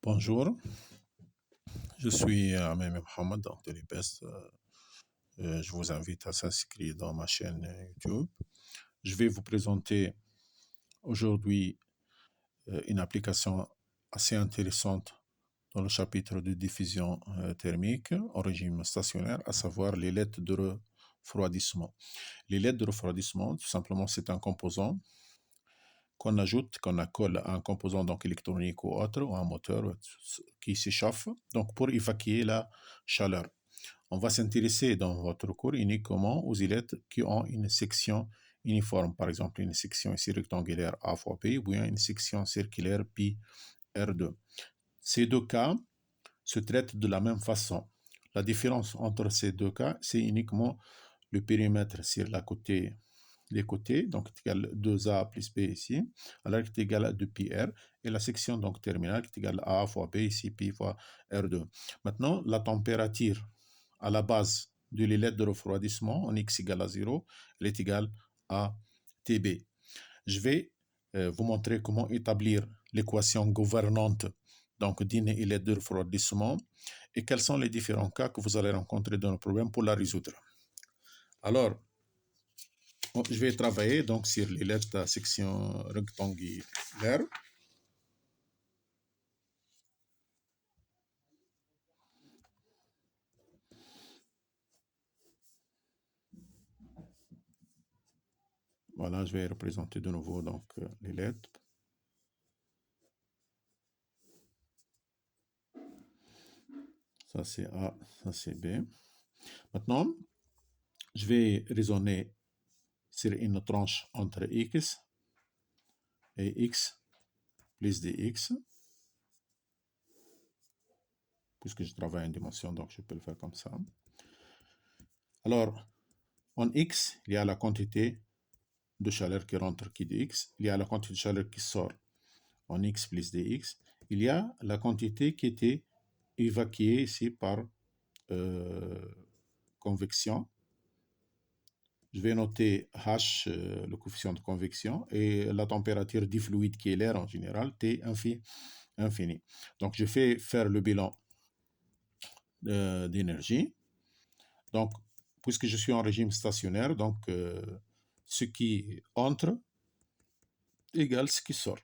Bonjour, je suis Ahmed Mohamed donc de l'IPES. Je vous invite à s'inscrire dans ma chaîne YouTube. Je vais vous présenter aujourd'hui une application assez intéressante dans le chapitre de diffusion thermique en régime stationnaire, à savoir les LED de refroidissement. Les LED de refroidissement, tout simplement, c'est un composant qu'on ajoute, qu'on accole à un composant donc électronique ou autre, ou un moteur qui s'échauffe, donc pour évacuer la chaleur. On va s'intéresser dans votre cours uniquement aux LED qui ont une section uniforme, par exemple une section ici rectangulaire A fois P, ou bien une section circulaire pi R2. Ces deux cas se traitent de la même façon. La différence entre ces deux cas, c'est uniquement le périmètre sur les côtés, donc est égal à 2A plus B ici, alors qui est égal à 2πr, et la section donc terminale qui est égale à A fois B ici, pi fois R2. Maintenant, la température à la base de l'élève de refroidissement en x égale à 0, elle est égale à Tb. Je vais vous montrer comment établir l'équation gouvernante donc d'une élève de refroidissement et quels sont les différents cas que vous allez rencontrer dans le problème pour la résoudre. Alors, je vais travailler donc sur les lettres à section rectangulaire. Voilà, je vais représenter de nouveau donc les lettres. Ça c'est A, ça c'est B. Maintenant, je vais raisonner sur une tranche entre x et x plus dx. Puisque je travaille en dimension, donc je peux le faire comme ça. Alors, en x, il y a la quantité de chaleur qui rentre qui dx, il y a la quantité de chaleur qui sort en x plus dx, il y a la quantité qui était évacuée ici par convection. Je vais noter H, le coefficient de convection, et la température du fluide qui est l'air en général, T infini. Donc, je fais faire le bilan d'énergie. Donc, puisque je suis en régime stationnaire, donc ce qui entre égale ce qui sort.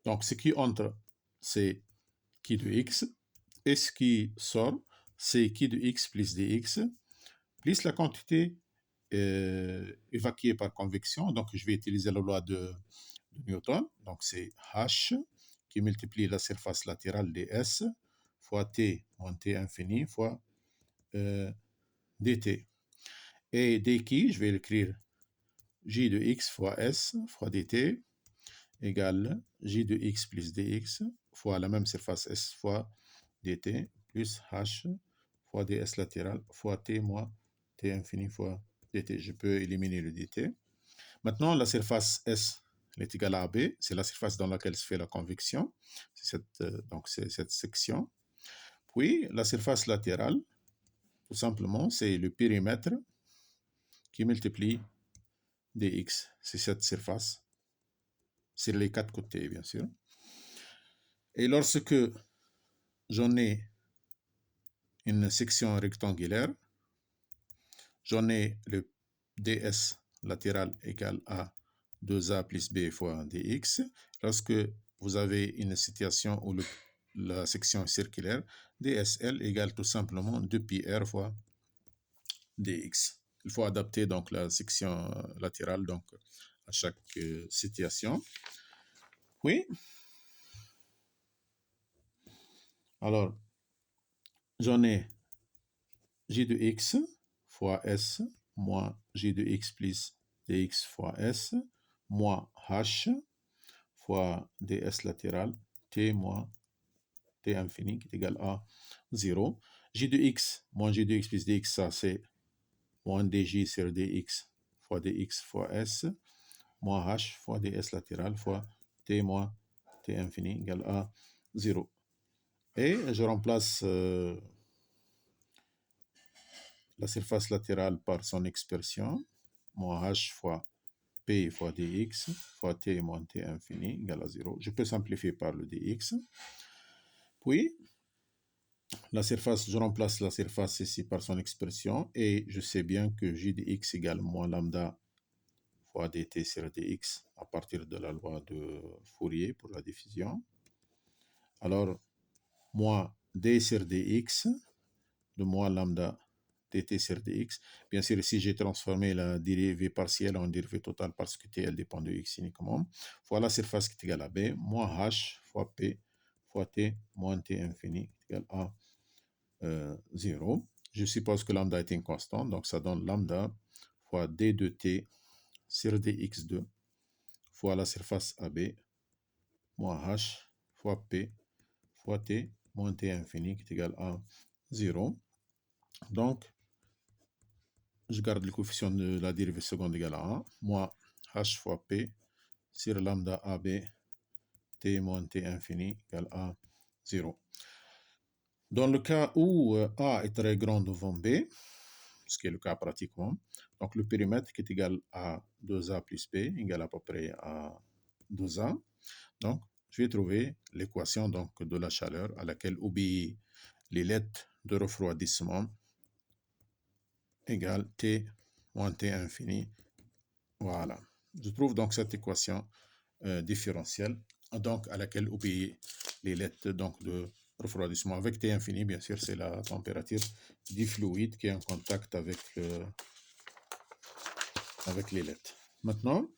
Donc, ce qui entre, c'est qui de x, et ce qui sort, c'est qui de x plus dx, plus la quantité évacuée par convection. Donc, je vais utiliser la loi de Newton. Donc, c'est H qui multiplie la surface latérale ds fois T moins T infini fois dt. Et dq, je vais l'écrire j de x fois s fois dt égale j de x plus dx fois la même surface s fois dt plus h fois ds latéral fois t moins t infini fois dt. Je peux éliminer le dt. Maintenant, la surface S est égale à AB. C'est la surface dans laquelle se fait la convection. C'est cette section. Puis, la surface latérale, tout simplement, c'est le périmètre qui multiplie dx. C'est cette surface. C'est les quatre côtés, bien sûr. Et lorsque j'en ai une section rectangulaire, j'en ai le ds latéral égal à 2a plus b fois dx. Lorsque vous avez une situation où la section est circulaire, dsl égale tout simplement 2πr fois dx. Il faut adapter donc la section latérale donc, à chaque situation. Oui. Alors, j'en ai j de x fois s moins j de x plus dx fois s moins h fois ds latéral t moins t infini qui est égal à 0. J de x moins j de x plus dx, ça c'est moins dj sur dx fois s moins h fois ds latéral fois t moins t infini égale à 0. Et je remplace la surface latérale par son expression, moins h fois p fois dx fois t moins t infini égale à 0. Je peux simplifier par le dx. Puis, la surface, je remplace la surface ici par son expression et je sais bien que j de x égale moins lambda fois dt sur dx à partir de la loi de Fourier pour la diffusion. Alors, moins d sur dx de moins lambda dt sur dx. Bien sûr, ici, j'ai transformé la dérivée partielle en dérivée totale parce que t, elle dépend de x uniquement. Fois la surface qui est égale à b, moins h fois p fois t moins t infini qui est égal à 0. Je suppose que lambda est une constante, donc ça donne lambda fois d de t sur dx2 fois la surface AB moins h fois p fois t moins t infini qui est égal à 0. Donc, je garde le coefficient de la dérivée seconde égale à 1, moins h fois p sur lambda AB t moins t infini égale à 0. Dans le cas où A est très grand devant B, ce qui est le cas pratiquement, donc le périmètre qui est égal à 2A plus B égale à peu près à 2A. Donc, je vais trouver l'équation de la chaleur à laquelle obéit les lettres de refroidissement égale T moins T infini. Voilà. Je trouve donc cette équation différentielle donc à laquelle obéit les lettres de refroidissement. Avec T infini, bien sûr, c'est la température du fluide qui est en contact avec les lettres. Maintenant,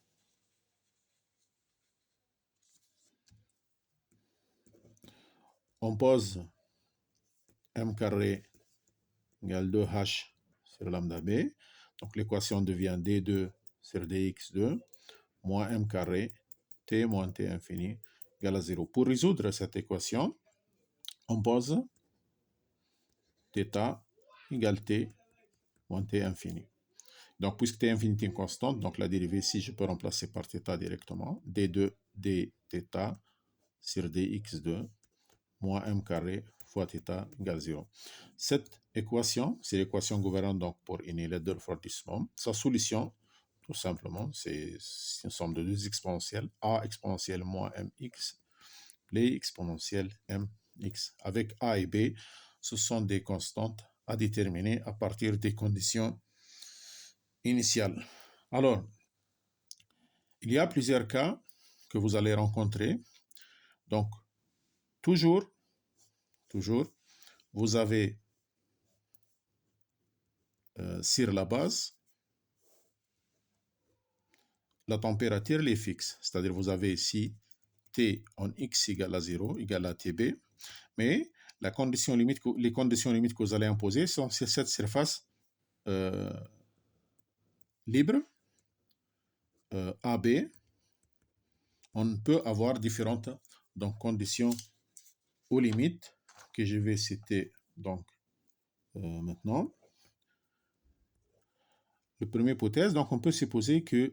on pose m carré égale 2h sur lambda b. Donc l'équation devient d2 sur dx2 moins m carré t moins t infini égale à 0. Pour résoudre cette équation, on pose θ égale t moins t infini. Donc puisque t infini est une constante, donc la dérivée ici, je peux remplacer par θ directement. d2 dθ sur dx2 moins m carré fois θ égale 0. Cette équation, c'est l'équation gouvernante donc pour une lettre de refroidissement. Sa solution, tout simplement, c'est une somme de deux exponentielles, a exponentielle moins mx, les exponentielles mx. Avec a et b, ce sont des constantes à déterminer à partir des conditions initiales. Alors, il y a plusieurs cas que vous allez rencontrer. Donc, toujours, vous avez sur la base, la température est fixe. C'est-à-dire vous avez ici T en X égale à 0, égale à TB. Mais les conditions limites que vous allez imposer sont sur cette surface libre, AB. On peut avoir différentes conditions aux limites que je vais citer maintenant. La première hypothèse, donc on peut supposer que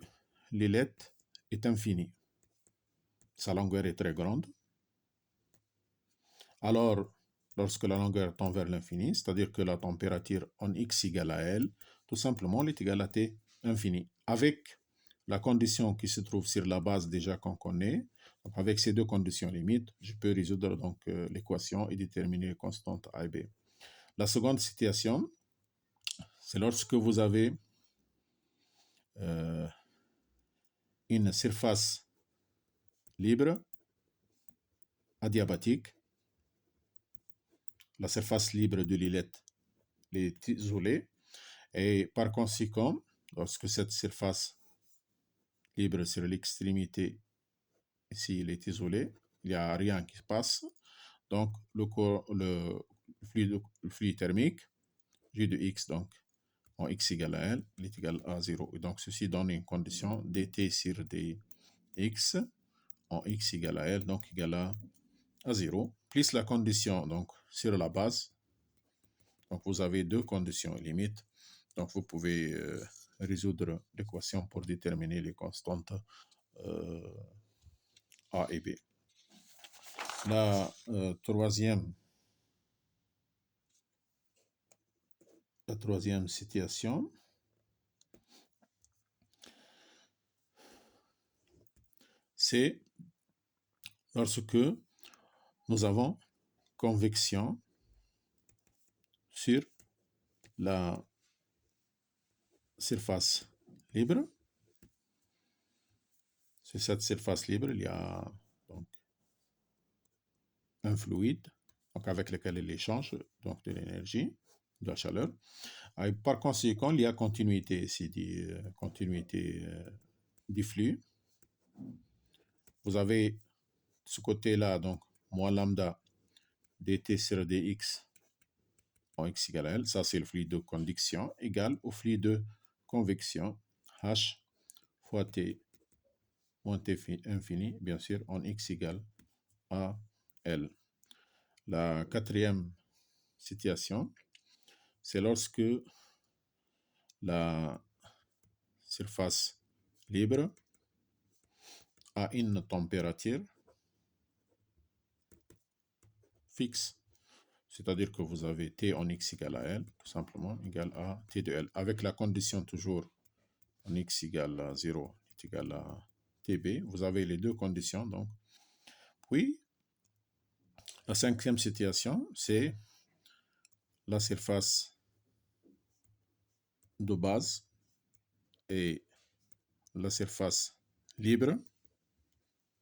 l'ailette est infinie. Sa longueur est très grande. Alors, lorsque la longueur tend vers l'infini, c'est-à-dire que la température en X égale à L, tout simplement, elle est égale à T infini. Avec la condition qui se trouve sur la base déjà qu'on connaît, donc avec ces deux conditions limites, je peux résoudre l'équation et déterminer les constantes A et B. La seconde situation, c'est lorsque vous avez une surface libre adiabatique. La surface libre de l'ailette est isolée et par conséquent, lorsque cette surface libre sur l'extrémité ici elle est isolée, il n'y a rien qui passe, donc le fluide thermique J de X donc en X égale à L, il est égal à 0. Et donc ceci donne une condition dt sur dx en X égale à L, donc égal à 0, plus la condition donc sur la base. Donc vous avez deux conditions limites. Donc vous pouvez résoudre l'équation pour déterminer les constantes A et B. La troisième situation, c'est lorsque nous avons convection sur la surface libre. Sur cette surface libre, il y a donc un fluide donc avec lequel il échange donc de l'énergie, de la chaleur. Et par conséquent, il y a continuité ici, continuité du flux. Vous avez ce côté-là, donc moins lambda dt sur dx en x égale à L, ça c'est le flux de conduction, égal au flux de convection h fois t moins t infini, bien sûr, en x égale à L. La quatrième situation, c'est lorsque la surface libre a une température fixe. C'est-à-dire que vous avez T en X égale à L, tout simplement, égale à T de L. Avec la condition toujours en X égale à 0, est égal à TB. Vous avez les deux conditions, donc. Puis, la cinquième situation, c'est la surface de base et la surface libre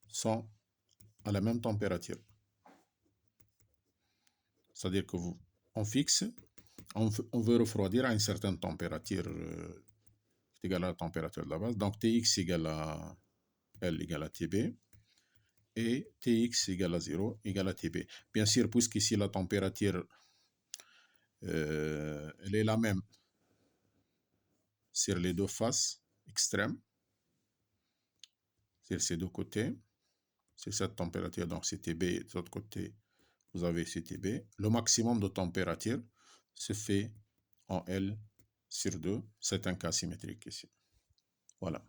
sont à la même température. C'est-à-dire que on fixe, on veut refroidir à une certaine température égale à la température de la base. Donc Tx égale à L égale à Tb et Tx égale à 0 égale à Tb. Bien sûr, puisqu'ici la température elle est la même sur les deux faces extrêmes, sur ces deux côtés, c'est cette température, donc c'est Tb, et de l'autre côté, vous avez CTB. Le maximum de température se fait en L sur 2. C'est un cas symétrique ici. Voilà.